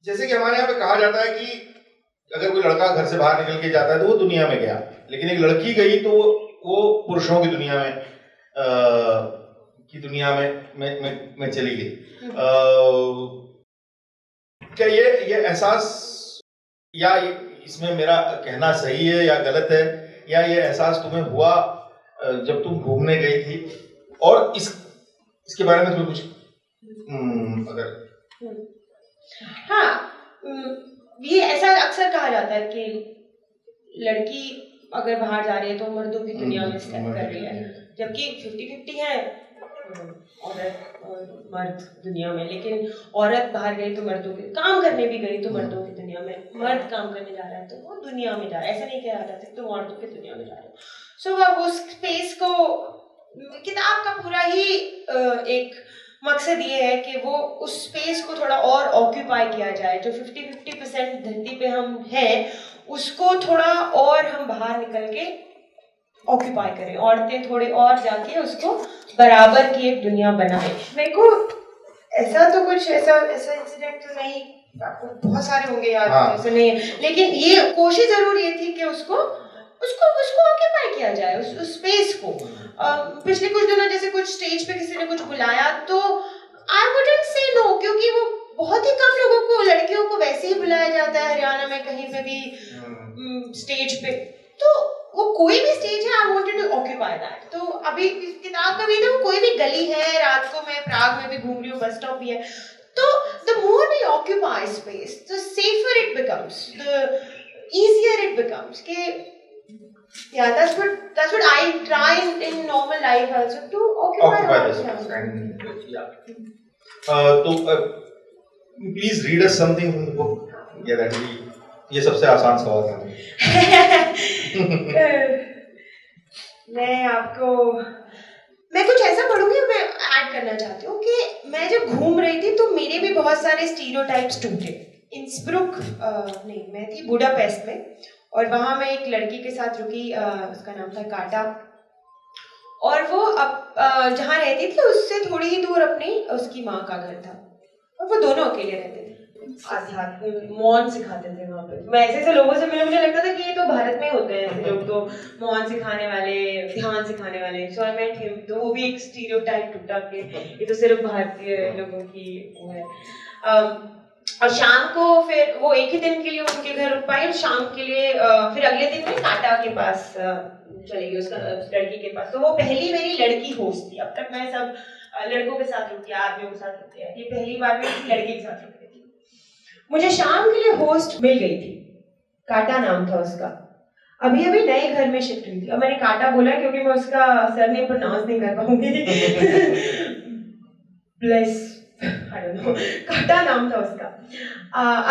जैसे कि हमारे यहाँ पे कहा जाता है कि अगर कोई लड़का घर से बाहर निकल के जाता है तो वो दुनिया में गया, लेकिन एक लड़की गई तो वो पुरुषों की दुनिया में में चली गई। क्या ये एहसास, या इसमें मेरा कहना सही है या गलत है, या ये एहसास तुम्हें हुआ जब तुम घूमने गई थी? और इसके बारे में तुम्हें कुछ अगर ये ऐसा अक्सर कहा जाता है कि लड़की अगर बाहर जा रही है तो मर्दों की दुनिया में स्टेप कर रही है, जबकि 50-50 है औरत और मर्द दुनिया में। लेकिन औरत बाहर गई तो मर्दों के काम करने भी गई तो मर्दों की दुनिया में, मर्द काम करने जा रहा है तो वो दुनिया में जा रहा है। ऐसा नहीं कहा जा सकता तुम औरतों की दुनिया में जा रहे हो। सो वो स्पेस को, किताब का पूरा ही एक मकसद ये है कि वो उस स्पेस को थोड़ा और ऑक्यूपाई किया जाए। जो 50-50% धरती पे हम हैं उसको थोड़ा और हम बाहर निकल के ऑक्यूपाई करें, औरतें थोड़े और जाके उसको बराबर की एक दुनिया बनाए। मेरे को ऐसा तो कुछ ऐसा इंसिडेंट तो नहीं, आपको बहुत सारे होंगे याद, ऐसा नहीं है, लेकिन ये कोशिश जरूर ये थी कि उसको ऑक्यूपाई किया जाए, उस स्पेस को। पिछले कुछ दिनों जैसे कुछ स्टेज पे किसी ने कुछ बुलाया तो आई वुडंट से नो, क्योंकि वो बहुत ही कम लोगों को, लड़कियों को वैसे ही बुलाया जाता है हरियाणा में कहीं पे भी स्टेज पे, तो वो कोई भी स्टेज है, I wanted to occupy that. तो अभी इस किताब का भी ना, कोई भी गली है, रात को मैं प्राग में भी घूम रही हूँ, बस स्टॉप भी है, तो the more we occupy space, the safer it becomes, the easier it becomes. Yeah, that's what I try in normal life also, to occupy this space. Yeah. तो please read us something from the book. Yeah, that will be, ये सबसे आसान सवाल था। मैं कुछ ऐसा पढ़ूंगी, मैं ऐड करना चाहती हूँ कि मैं जब घूम रही थी तो मेरे भी बहुत सारे स्टीरियोटाइप्स टूटे। इंस्ब्रुक नहीं, मैं थी बुडापेस्ट में, और वहाँ मैं एक लड़की के साथ रुकी, उसका नाम था काटा, और वो जहाँ रहती थी उससे थोड़ी ही दूर अपनी उसकी माँ का घर था, और वो दोनों अकेले रहते थे। आध्यात्म मौन सिखाते थे वहाँ पे। मैं ऐसे लोगों से मिले, मुझे लगता था कि ये तो भारत में होते हैं ऐसे लोग, तो मौन सिखाने वाले, ध्यान सिखाने वाले। सो आई मेट हिम, तो वो भी एक स्टीरियोटाइप टूटा कि ये तो सिर्फ भारतीय लोगों की है। और शाम को फिर वो एक ही दिन के लिए उनके घर रुक पाई, और शाम के लिए फिर अगले दिन में काटा के पास चली गई, उसका लड़की के पास। तो वो पहली मेरी लड़की होस्ट थी। अब तक मैं सब लड़कों के साथ रुकी, आदमियों के साथ रुकी है, ये पहली बार मैं किसी लड़की के साथ रुकी थी। मुझे शाम के लिए होस्ट मिल गई थी, काटा नाम था उसका। अभी नए घर में शिफ्ट हुई थी, और मैंने काटा बोला क्योंकि मैं उसका सरनेम प्रोनाउंस नहीं कर पाऊंगी। ब्लेस, आई डोंट नो, काटा नाम था उसका।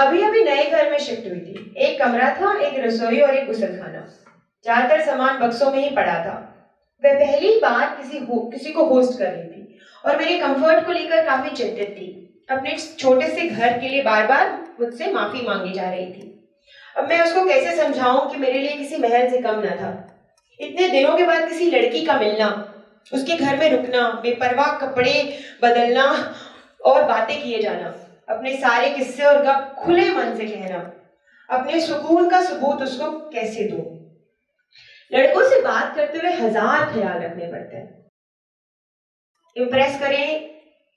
अभी नए घर में शिफ्ट हुई थी। एक कमरा था, एक रसोई और एक गुसलखाना। ज्यादातर सामान बक्सों में ही पड़ा था। वह पहली बार किसी को होस्ट कर रही थी, और मेरे कंफर्ट को लेकर काफी चिंतित थी। अपने छोटे से घर के लिए बार बार मुझसे माफी मांगी जा रही थी। अब मैं उसको कैसे समझाऊं कि मेरे लिए किसी महल से कम न था। इतने दिनों के बाद किसी लड़की का मिलना, उसके घर में रुकना, बेपरवाह कपड़े बदलना और बातें किए जाना, अपने सारे किस्से और गप खुले मन से कहना, अपने सुकून का सबूत उसको कैसे दूं। लड़कों से बात करते हुए 1000 ख्याल रखने पड़ते हैं। इम्प्रेस करें,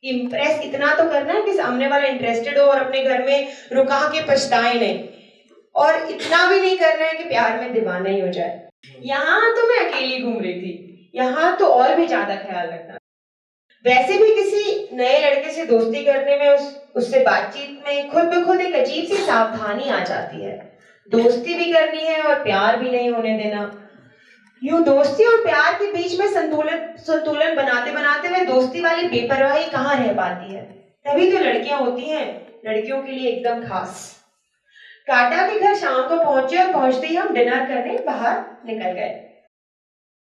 इम्प्रेस इतना तो करना है कि सामने वाला इंटरेस्टेड हो और अपने घर में रुका के पछताए नहीं, और इतना भी नहीं करना है कि प्यार में दीवाना ही हो जाए। यहाँ तो मैं अकेली घूम रही थी, यहाँ तो और भी ज्यादा ख्याल रखना। वैसे भी किसी नए लड़के से दोस्ती करने में उससे बातचीत में खुद ब खुद एक अजीब सी सावधानी आ जाती है। दोस्ती भी करनी है और प्यार भी नहीं होने देना। यूं दोस्ती और प्यार के बीच में संतुलन बनाते बनाते वे दोस्ती वाली बेपरवाही कहाँ रह पाती है। तभी तो लड़कियां होती हैं लड़कियों के लिए एकदम खास। काटा के घर शाम को पहुंचे, और पहुंचते ही हम डिनर करने बाहर निकल गए।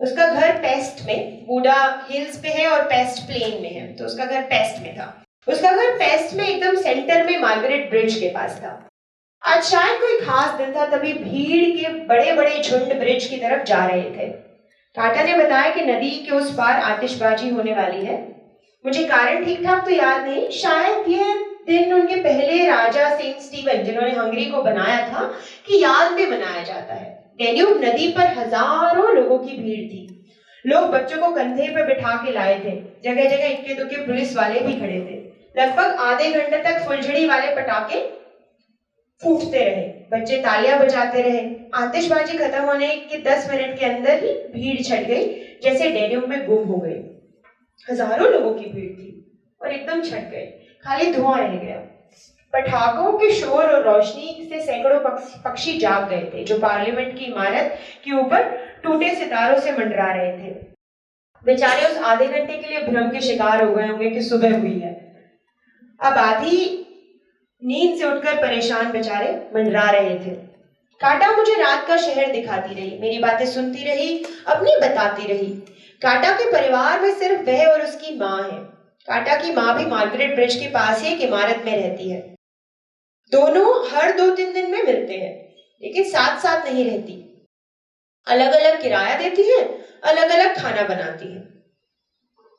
उसका घर पेस्ट में, बूडा हिल्स पे है और पेस्ट प्लेन में है, तो उसका घर पेस्ट में था। उसका घर पेस्ट में एकदम सेंटर में मार्गरेट ब्रिज के पास था। आज शायद कोई खास दिन था, तभी भीड़ के बड़े बड़े झुंड ब्रिज की तरफ जा रहे थे। काटा ने बताया कि नदी के उस पार आतिशबाजी होने वाली है। मुझे कारण ठीक ठाक तो याद नहीं, शायद ये दिन उनके पहले राजा सेंट स्टीवन जिन्होंने हंगरी को बनाया था की याद में मनाया जाता है। डेन्यूब नदी पर हजारों लोगों की भीड़ थी। लोग बच्चों को कंधे पर बिठा के लाए थे। जगह जगह इक्के दुक्के पुलिस वाले भी खड़े थे। लगभग आधे घंटे तक फुलझड़ी वाले पटाखे फूटते रहे, बच्चे तालियां बजाते रहे। आतिशबाजी खत्म होने के 10 मिनट के अंदर ही भीड़ छट गई, जैसे डेन्यूब में गुम हो गई। हजारों लोगों की भीड़ थी और एकदम छट गई, खाली धुआं रह गया। पटाखों के शोर और रोशनी से सैकड़ों पक्षी जाग गए थे, जो पार्लियामेंट की इमारत के ऊपर टूटे सितारों से मंडरा रहे थे। बेचारे उस आधे घंटे के लिए भ्रम के शिकार हो गए होंगे कि सुबह हुई है। अब आधी नींद से उठकर परेशान बेचारे मंडरा रहे थे। काटा मुझे रात का शहर दिखाती रही, मेरी बातें सुनती रही, अपनी बताती रही। काटा के परिवार में सिर्फ वह और उसकी माँ है। काटा की माँ भी मार्गरेट ब्रिज के पास ही एक इमारत में रहती है। दोनों हर 2-3 दिन में मिलते हैं, लेकिन साथ साथ नहीं रहती। अलग अलग किराया देती है, अलग अलग खाना बनाती है।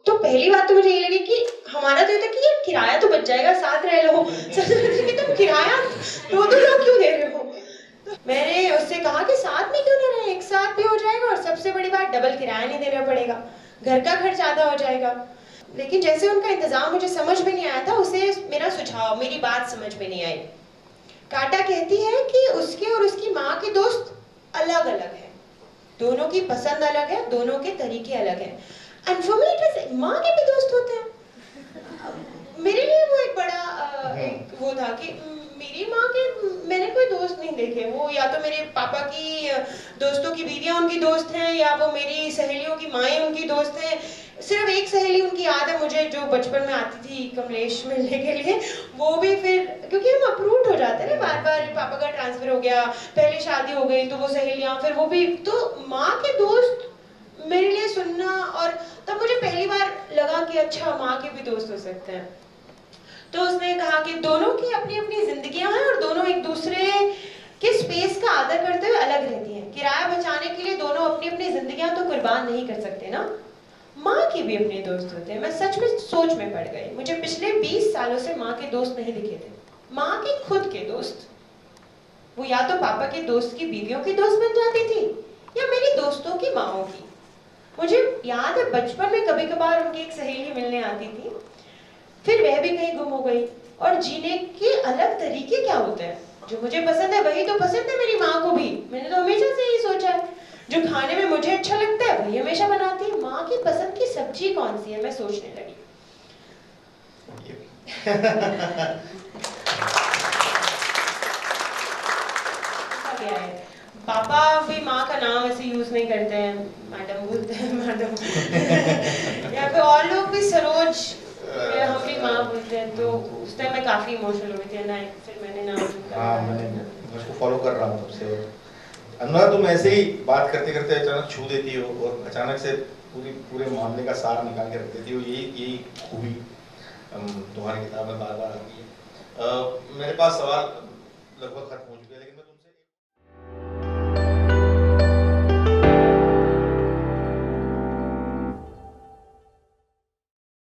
तो पहली बात तो मुझे ये लगी कि हमारा तो ये था कि यार किराया तो बच जाएगा, साथ रह लो। कि तुम किराया 2-2 लोग क्यों दे रहे हो? मैंने उससे कहा कि साथ में क्यों ना रहे, एक साथ भी हो जाएगा और सबसे बड़ी बात डबल किराया नहीं देना पड़ेगा, घर का खर्च ज्यादा हो जाएगा। लेकिन जैसे उनका इंतजाम मुझे समझ में नहीं आया था, उसे मेरा सुझाव, मेरी बात समझ में नहीं आई। काटा कहती है कि उसके और उसकी माँ के दोस्त अलग अलग हैं, दोनों की पसंद अलग है, दोनों के तरीके अलग हैं। And for me it was, माँ के भी दोस्त होते हैं। मेरे लिए वो एक बड़ा एक वो था कि मेरी माँ के मैंने कोई दोस्त नहीं देखे। वो या तो मेरे पापा की दोस्तों की बीवियाँ उनकी दोस्त हैं, या वो मेरी सहेलियों की माएँ उनकी दोस्त हैं। सिर्फ एक सहेली उनकी याद है मुझे, जो बचपन में आती थी कमलेश मिलने के लिए। वो भी फिर क्योंकि हम अप्रूव्ड हो जाते हैं ना, बार बार पापा का ट्रांसफर हो गया, पहले शादी हो गई, तो वो सहेलियाँ फिर वो भी। तो माँ के दोस्त मेरे लिए सुनना, और तब मुझे पहली बार लगा कि अच्छा माँ के भी दोस्त हो सकते हैं। तो उसने कहा कि दोनों की अपनी अपनी जिंदगियां हैं और दोनों एक दूसरे के स्पेस का आदर करते हुए अलग रहती हैं। किराया बचाने के लिए दोनों अपनी अपनी जिंदगियां तो कुर्बान नहीं कर सकते ना। माँ के भी अपने दोस्त होते हैं। मैं सच में सोच में पड़ गई। मुझे पिछले 20 सालों से माँ के दोस्त नहीं दिखे थे, माँ के खुद के दोस्त। वो या तो पापा के दोस्त की बीवियों की दोस्त बन जाती थी, या मेरी दोस्तों की माँओं की। मुझे याद है बचपन में कभी कभार उनकी एक सहेली मिलने आती थी, फिर वह भी कहीं गुम हो गई। और जीने के अलग तरीके क्या होते हैं, जो मुझे पसंद है वही तो पसंद है मेरी माँ को भी। मैंने तो हमेशा से यही सोचा है, जो खाने में मुझे अच्छा लगता है वही हमेशा बनाती है। माँ की पसंद की सब्जी कौन सी है, मैं सोचने लगी। क्या है, पापा भी माँ का नाम ऐसे यूज नहीं करते हैं, मैडम बोलते हैं मैडम। या फिर और लोग भी सरोज, हम भी माँ बोलते हैं। तो उस टाइम मैं काफी इमोशनल हुई थी ना, फिर मैंने नाम मैंने उसको फॉलो कर रहा हूँ तब से। अनुराधा, तुम ऐसे ही बात करते करते अचानक छू देती हो और अचानक से पूरे मामले का सार निकाल के रख देती हो। यही खूबी तुम्हारी किताब में बार बार आती है। मेरे पास सवाल लगभग खत्म हो चुके हैं।